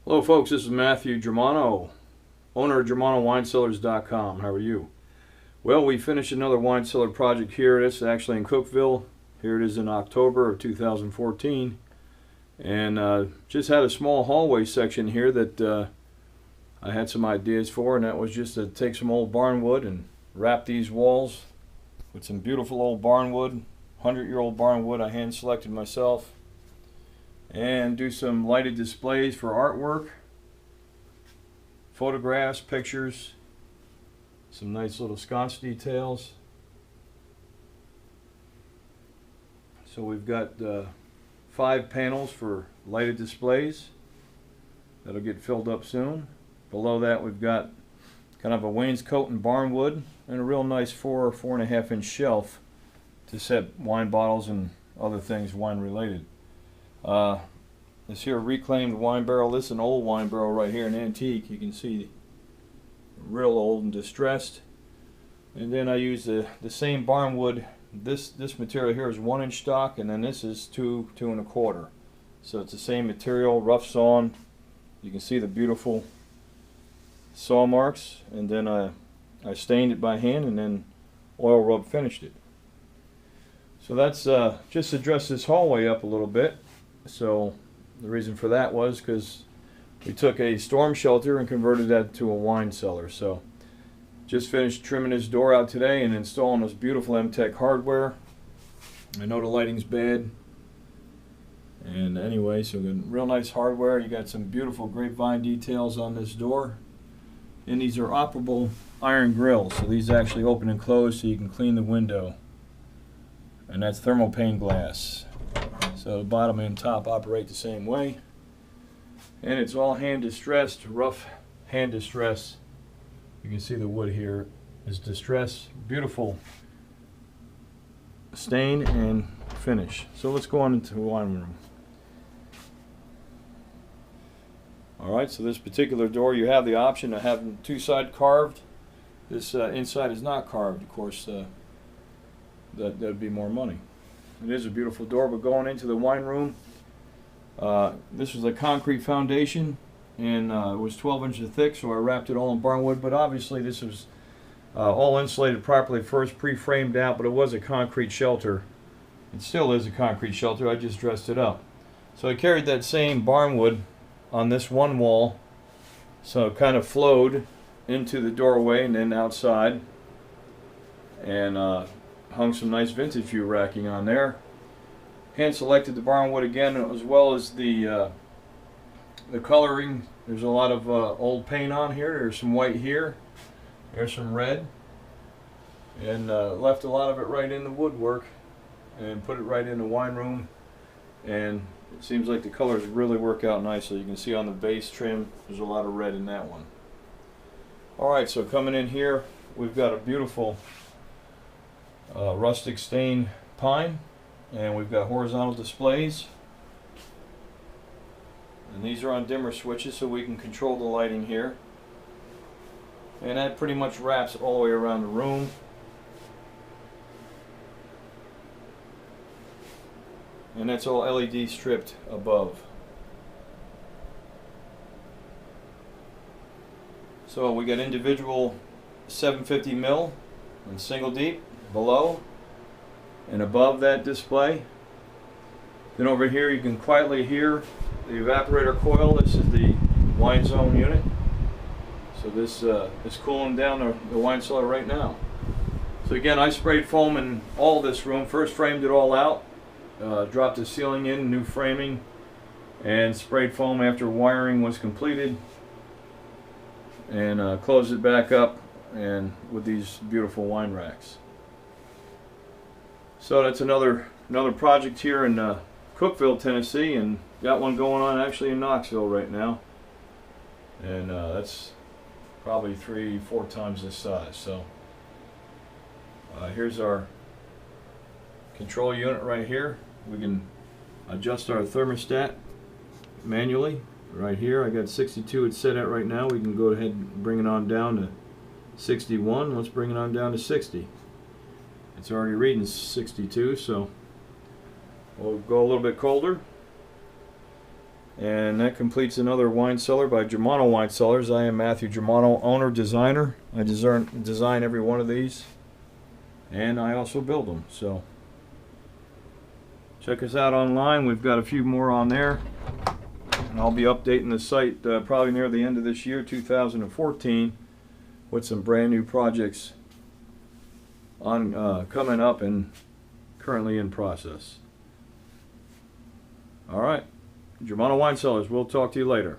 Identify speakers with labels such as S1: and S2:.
S1: Hello folks, this is Matthew Germano, owner of GermanoWineCellars.com. How are you? Well, we finished another wine cellar project here. It's actually in Cookeville. Here it is in October of 2014. And just had a small hallway section here that I had some ideas for, and that was just to take some old barnwood and wrap these walls with some beautiful old barnwood, 100-year-old barnwood I hand selected myself, and do some lighted displays for artwork, photographs, pictures, some nice little sconce details. So we've got 5 panels for lighted displays. That'll get filled up soon. Below that we've got kind of a wainscot and barnwood and a real nice 4.5 inch shelf to set wine bottles and other things wine related. This here reclaimed wine barrel. This is an old wine barrel right here, an antique. You can see real old and distressed. And then I use the same barnwood. This material here is 1 inch stock, and then this is 2 1/4. So it's the same material, rough sawn. You can see the beautiful saw marks, and then I stained it by hand and then oil rub finished it. So that's just to dress this hallway up a little bit. So the reason for that was because we took a storm shelter and converted that to a wine cellar. So just finished trimming this door out today and installing this beautiful M-Tech hardware. I know the lighting's bad, and anyway, so real nice hardware. You got some beautiful grapevine details on this door, and these are operable iron grills, so these actually open and close so you can clean the window, and that's thermopane glass. So the bottom and top operate the same way, and it's all hand distressed, rough hand distress. You can see the wood here is distressed. Beautiful stain and finish. So let's go on into the wine room. Alright, so this particular door, you have the option of having 2 sides carved. This inside is not carved, of course. That'd be more money. It is a beautiful door, but going into the wine room, this was a concrete foundation, and it was 12 inches thick, so I wrapped it all in barnwood. But obviously this was all insulated properly first, pre-framed out, but it was a concrete shelter. It still is a concrete shelter, I just dressed it up. So I carried that same barnwood on this one wall, so it kind of flowed into the doorway and then outside, and hung some nice vintage view racking on there. Hand selected the barnwood again, as well as the coloring. There's a lot of old paint on here. There's some white here, there's some red, and left a lot of it right in the woodwork and put it right in the wine room, and it seems like the colors really work out nicely. You can see on the base trim there's a lot of red in that one. Alright, so coming in here we've got a beautiful rustic stain pine, and we've got horizontal displays, and these are on dimmer switches so we can control the lighting here, and that pretty much wraps all the way around the room. And that's all LED stripped above. So we got individual 750 mil and single deep below and above that display. Then over here you can quietly hear the evaporator coil. This is the wine zone unit. So this is cooling down the wine cellar right now. So again, I sprayed foam in all this room. First framed it all out. Dropped the ceiling in, new framing, and sprayed foam after wiring was completed, and closed it back up, and with these beautiful wine racks. So that's another project here in Cookeville, Tennessee, and got one going on actually in Knoxville right now, and that's probably 3-4 times this size. So here's our control unit right here. We can adjust our thermostat manually right here. I got 62 it's set at right now. We can go ahead and bring it on down to 61. Let's bring it on down to 60. It's already reading 62, so we'll go a little bit colder. And that completes another wine cellar by Germano Wine Cellars. I am Matthew Germano, owner, designer. I design every one of these, and I also build them. So check us out online. We've got a few more on there, and I'll be updating the site probably near the end of this year, 2014, with some brand new projects on coming up and currently in process. All right. Germano Wine Cellars. We'll talk to you later.